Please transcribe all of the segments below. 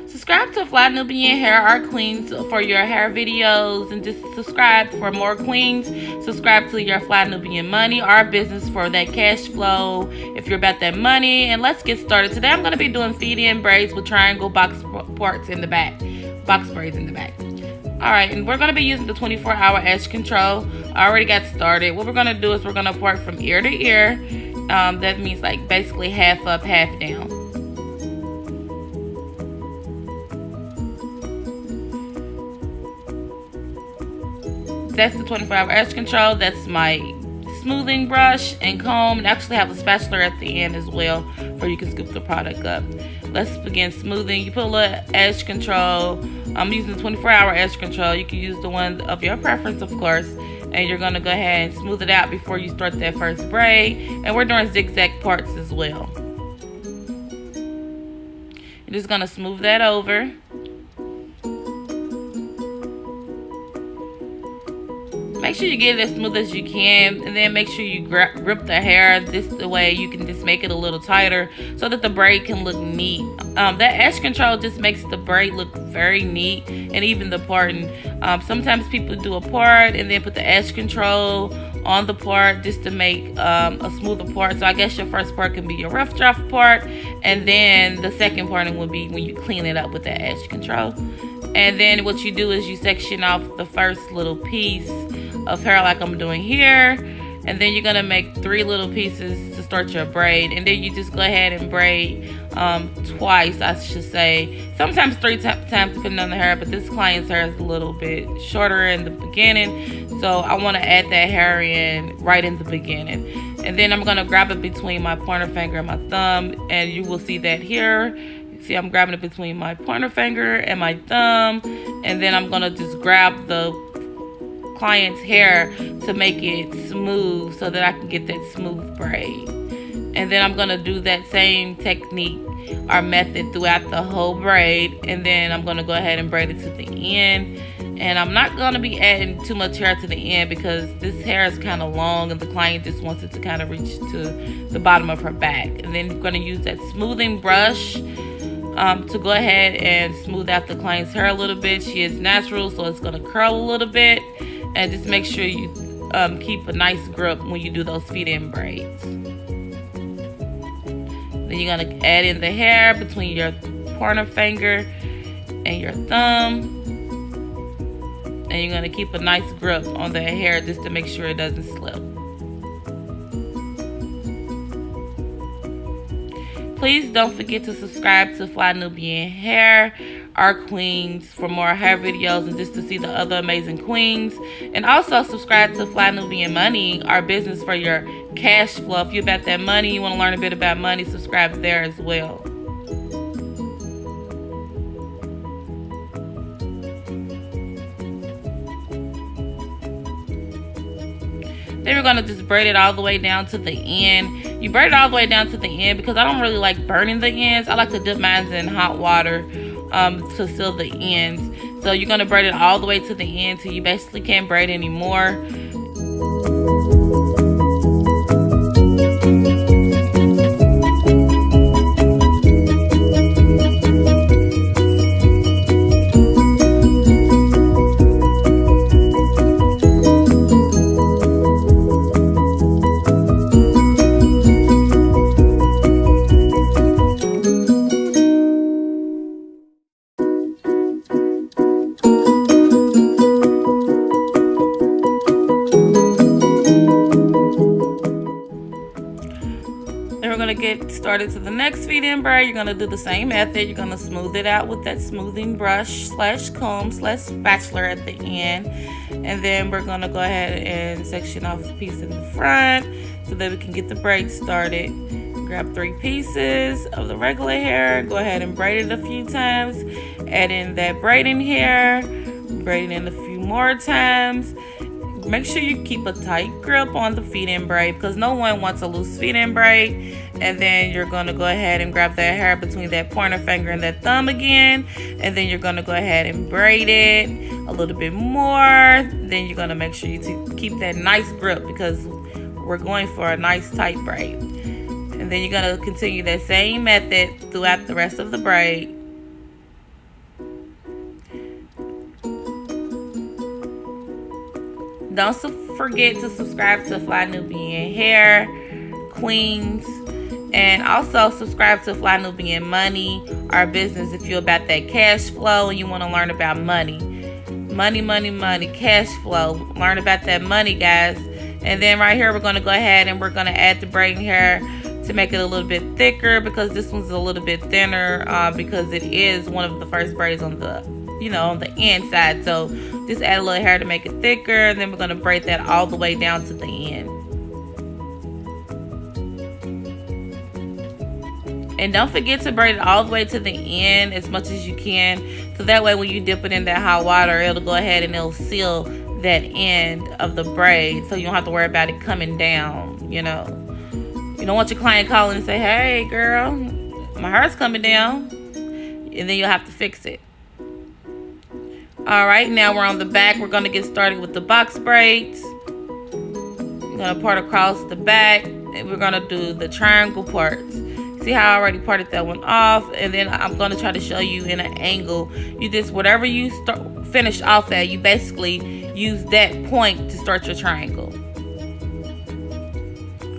Subscribe to Fly Nubian Hair Art Queens for your hair videos, and just subscribe for more queens. Subscribe to your Fly Nubian Money, our business for that cash flow if you're about that money. And let's get started. Today I'm going to be doing feed-in braids with triangle box parts in the back, box braids in the back. Alright, and we're going to be using the 24-hour edge control. I already got started. What we're going to do is we're going to part from ear to ear. That means like basically half up, half down. That's the 24-hour edge control. That's my smoothing brush and comb, and I actually have a spatula at the end as well where you can scoop the product up. Let's begin smoothing. You put a little edge control. I'm using the 24-hour edge control. You can use the one of your preference, of course, and you're going to go ahead and smooth it out before you start that first braid. And we're doing zigzag parts as well. You're just going to smooth that over. Make sure you get it as smooth as you can, and then make sure you grip the hair this way. You can just make it a little tighter so that the braid can look neat. That edge control just makes the braid look very neat, and even the parting. Sometimes people do a part and then put the edge control on the part just to make a smoother part. So I guess your first part can be your rough draft part, and then the second parting will be when you clean it up with that edge control. And then what you do is you section off the first little piece of hair like I'm doing here, and then you're gonna make 3 little pieces to start your braid, and then you just go ahead and braid twice, I should say, sometimes 3 times depending on the hair, but this client's hair is a little bit shorter in the beginning, so I want to add that hair in right in the beginning. And then I'm gonna grab it between my pointer finger and my thumb, and you will see that here. See, I'm grabbing it between my pointer finger and my thumb, and then I'm gonna just grab the client's hair to make it smooth so that I can get that smooth braid. And then I'm gonna do that same technique or method throughout the whole braid, and then I'm gonna go ahead and braid it to the end. And I'm not gonna be adding too much hair to the end because this hair is kind of long and the client just wants it to kind of reach to the bottom of her back. And then you're gonna use that smoothing brush to go ahead and smooth out the client's hair a little bit. She is natural, so it's gonna curl a little bit. And just make sure you keep a nice grip when you do those feed-in braids. Then you're gonna add in the hair between your pointer finger and your thumb, and you're gonna keep a nice grip on the hair just to make sure it doesn't slip. Please don't forget to subscribe to Fly Nubian Hair Art Queens for more hair videos and just to see the other amazing queens. And also subscribe to Fly Nubian Money, our business for your cash flow. If you're about that money, you want to learn a bit about money, subscribe there as well. Then we're going to just braid it all the way down to the end. You braid it all the way down to the end because I don't really like burning the ends. I like to dip mine in hot water to seal the ends. So you're going to braid it all the way to the end till you basically can't braid anymore. Get started to the next feed-in braid. You're going to do the same method. You're going to smooth it out with that smoothing brush / comb / spatula at the end, and then we're going to go ahead and section off a piece in the front so that we can get the braid started. Grab 3 pieces of the regular hair, go ahead and braid it a few times, add in that braiding hair, braid it in a few more times. Make sure you keep a tight grip on the feed-in braid because no one wants a loose feed-in braid. And then you're going to go ahead and grab that hair between that pointer finger and that thumb again. And then you're going to go ahead and braid it a little bit more. Then you're going to make sure you keep that nice grip because we're going for a nice tight braid. And then you're going to continue that same method throughout the rest of the braid. don't forget to subscribe to Fly Nubian Hair Queens. And also subscribe to Fly Nubian Money, our business, if you're about that cash flow and you want to learn about money. Money, cash flow. Learn about that money, guys. And then right here, we're going to go ahead and we're going to add the braiding hair to make it a little bit thicker, because this one's a little bit thinner because it is one of the first braids on the, on the inside. So just add a little hair to make it thicker, and then we're going to braid that all the way down to the end. And don't forget to braid it all the way to the end as much as you can, so that way when you dip it in that hot water, it'll go ahead and it'll seal that end of the braid, so you don't have to worry about it coming down. You don't want your client calling and say, "Hey girl, my hair's coming down," and then you'll have to fix it. Alright, now we're on the back. We're going to get started with the box braids. We're going to part across the back, and we're going to do the triangle parts. See how I already parted that one off, and then I'm going to try to show you in an angle. You just, whatever you finish off at, you basically use that point to start your triangle.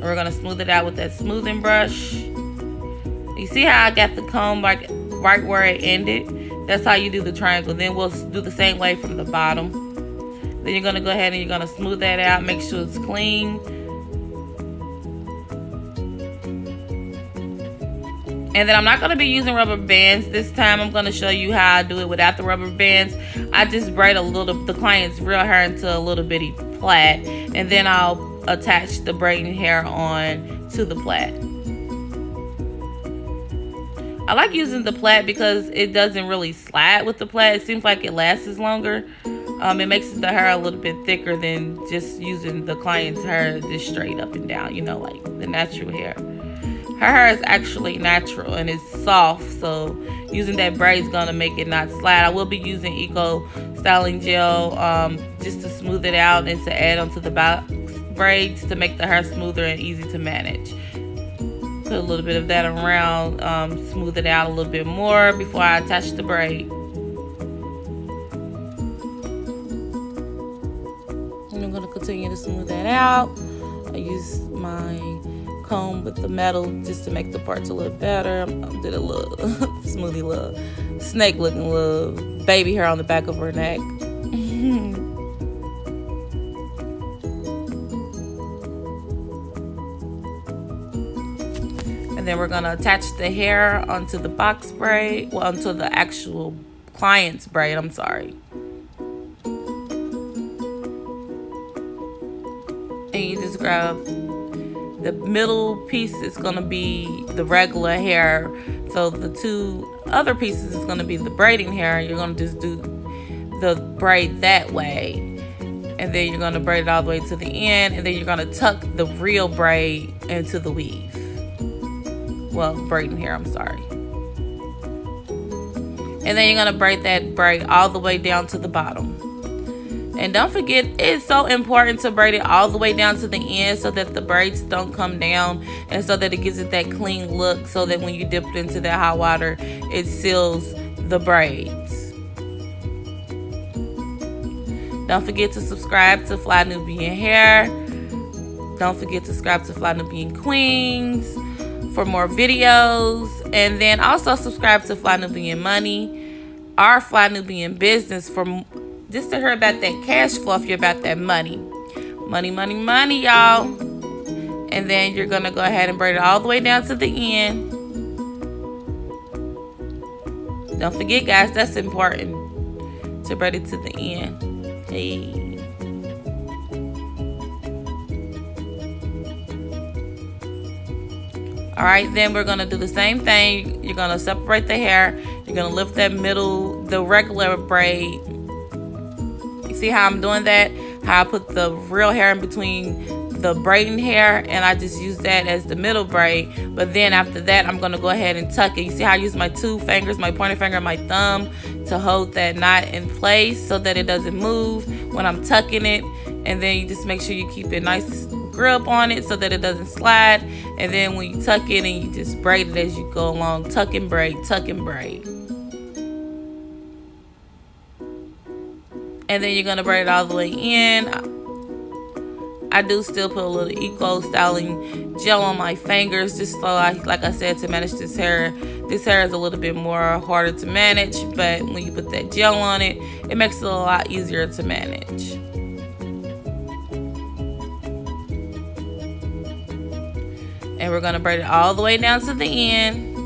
We're going to smooth it out with that smoothing brush. You see how I got the comb like right where it ended? That's how you do the triangle. Then we'll do the same way from the bottom. Then you're going to go ahead and you're going to smooth that out. Make sure it's clean. And then I'm not going to be using rubber bands this time. I'm going to show you how I do it without the rubber bands. I just braid the client's real hair into a little bitty plait, and then I'll attach the braiding hair on to the plait. I like using the plait because it doesn't really slide with the plait. It seems like it lasts longer. It makes the hair a little bit thicker than just using the client's hair just straight up and down, like the natural hair. Her hair is actually natural and it's soft, so using that braid is gonna make it not slide. I will be using Eco Styling Gel just to smooth it out and to add onto the box braids to make the hair smoother and easy to manage. Put a little bit of that around, smooth it out a little bit more before I attach the braid. And I'm gonna continue to smooth that out. I use my comb with the metal just to make the parts a little better. I did a little smoothie, little snake looking little baby hair on the back of her neck. And then we're gonna attach the hair onto the box braid, well, onto the actual client's braid, I'm sorry. And you just grab the middle piece is going to be the regular hair. So the two other pieces is going to be the braiding hair. You're going to just do the braid that way. And then you're going to braid it all the way to the end. And then you're going to tuck the real braid into the weave. Well, braiding hair, I'm sorry. And then you're going to braid that braid all the way down to the bottom. And don't forget, it's so important to braid it all the way down to the end so that the braids don't come down and so that it gives it that clean look, so that when you dip it into that hot water, it seals the braids. Don't forget to subscribe to Fly Nubian Hair. Don't forget to subscribe to Fly Nubian Queens for more videos. And then also subscribe to Fly Nubian Money, our Fly Nubian business, for just to hear about that cash flow if you're about that money. Money, y'all. And then you're going to go ahead and braid it all the way down to the end. Don't forget, guys, that's important, to braid it to the end. Hey. Alright, then we're going to do the same thing. You're going to separate the hair. You're going to lift that middle, the regular braid. See how I'm doing that? How I put the real hair in between the braiding hair, and I just use that as the middle braid. But then after that, I'm going to go ahead and tuck it. You see how I use my two fingers, my pointer finger and my thumb, to hold that knot in place so that it doesn't move when I'm tucking it. And then you just make sure you keep a nice grip on it so that it doesn't slide. And then when you tuck it, and you just braid it as you go along. Tuck and braid, tuck and braid. And then you're going to braid it all the way in. I do still put a little eco styling gel on my fingers, just so like I said, to manage this hair. This hair is a little bit more harder to manage, but when you put that gel on it, it makes it a lot easier to manage. And we're gonna braid it all the way down to the end.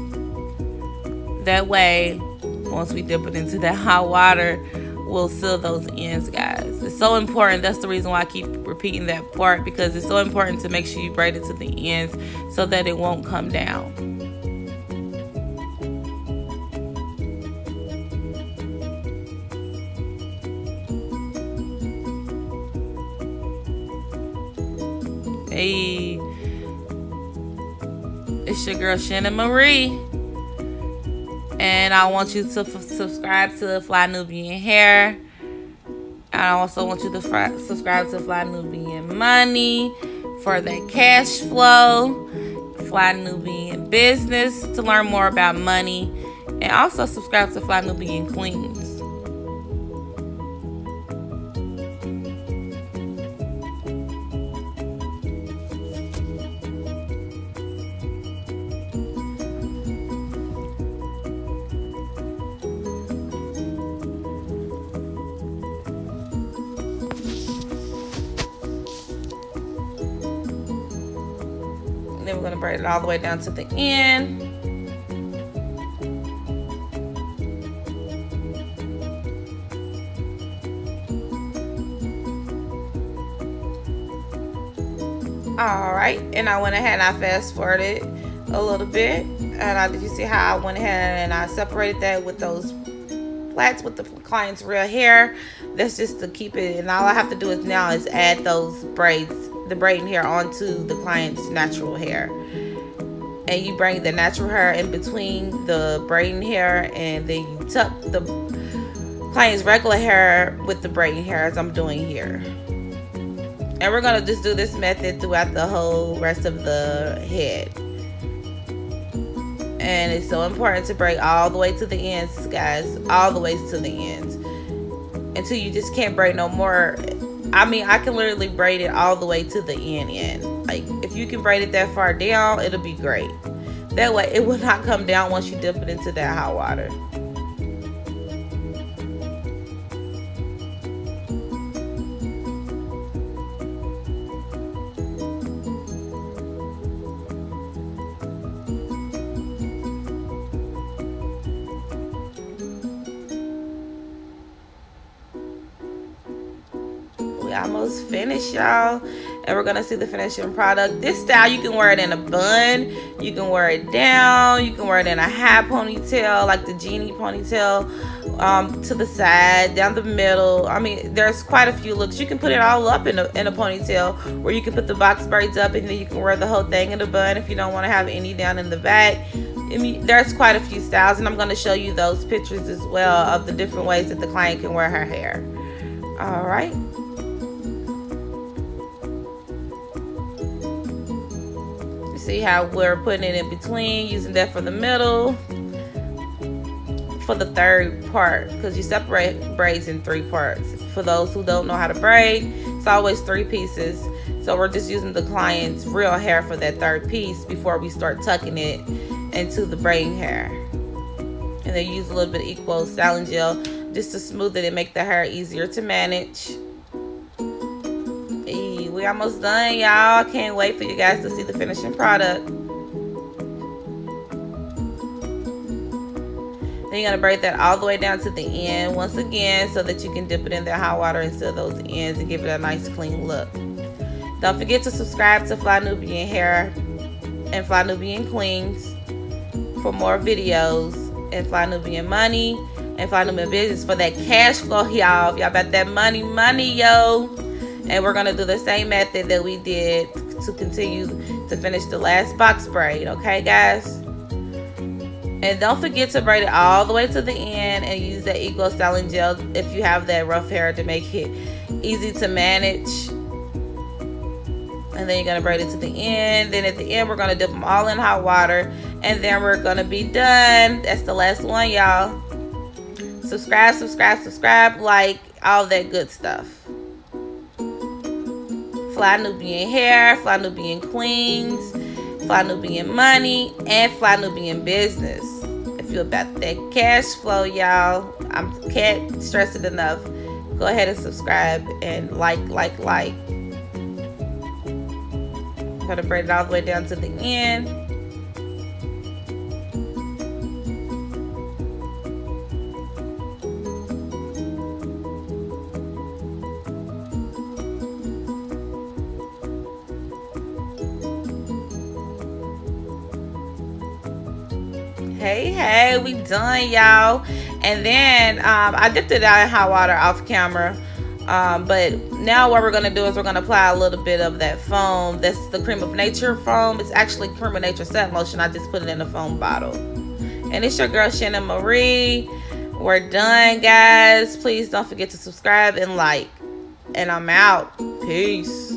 That way, once we dip it into that hot water, we'll seal those ends, guys. It's so important. That's the reason why I keep repeating that part, because it's so important to make sure you braid it to the ends so that it won't come down. Hey, it's your girl Shannon Marie, and I want you to subscribe to Fly Nubian Hair. I also want you to subscribe to Fly Nubian Money for that cash flow, Fly Nubian Business to learn more about money, and also subscribe to Fly Nubian Queens. Then we're going to braid it all the way down to the end. Alright, and I went ahead and I fast forwarded a little bit. And did you see how I went ahead and I separated that with those plaits with the client's real hair? That's just to keep it, and all I have to do is now is add those braids, the braiding hair, onto the client's natural hair. And you bring the natural hair in between the braiding hair, and then you tuck the client's regular hair with the braiding hair, as I'm doing here. And we're gonna just do this method throughout the whole rest of the head. And it's so important to braid all the way to the ends, guys, all the way to the ends, until you just can't braid no more. I mean, I can literally braid it all the way to the end. Like, if you can braid it that far down, it'll be great. That way, it will not come down once you dip it into that hot water. Almost finished, y'all, and we're gonna see the finishing product. This style, you can wear it in a bun, you can wear it down, you can wear it in a high ponytail like the genie ponytail, to the side, down the middle. I mean, there's quite a few looks. You can put it all up in a ponytail, or you can put the box braids up and then you can wear the whole thing in a bun if you don't want to have any down in the back. I mean, there's quite a few styles, and I'm going to show you those pictures as well of the different ways that the client can wear her hair. All right. See how we're putting it in between, using that for the middle, for the third part, because you separate braids in 3 parts. For those who don't know how to braid, it's always 3 pieces. So we're just using the client's real hair for that 3rd piece before we start tucking it into the braiding hair. And then use a little bit of equal styling gel just to smooth it and make the hair easier to manage. We almost done, y'all. I can't wait for you guys to see the finishing product. Then you're gonna braid that all the way down to the end once again, so that you can dip it in the hot water and seal those ends and give it a nice clean look. Don't forget to subscribe to Fly Nubian Hair and Fly Nubian Queens for more videos, and Fly Nubian Money and Fly Nubian Business for that cash flow, y'all. Y'all got that money, yo. And we're gonna do the same method that we did to continue to finish the last box braid, okay, guys? And don't forget to braid it all the way to the end and use that eco styling gel if you have that rough hair to make it easy to manage. And then you're gonna braid it to the end. Then at the end, we're gonna dip them all in hot water, and then we're gonna be done. That's the last one, y'all. Subscribe, like, all that good stuff. Fly Nubian hair, Fly Nubian queens, Fly Nubian money, and Fly Nubian business. If you're about that cash flow, y'all, I can't stress it enough. Go ahead and subscribe and like. I'm gonna braid it all the way down to the end. Hey, we done, y'all. And then I dipped it out in hot water off camera. But now what we're going to do is we're going to apply a little bit of that foam. That's the Cream of Nature foam. It's actually Cream of Nature set lotion. I just put it in a foam bottle. And it's your girl, Shannon Marie. We're done, guys. Please don't forget to subscribe and like. And I'm out. Peace.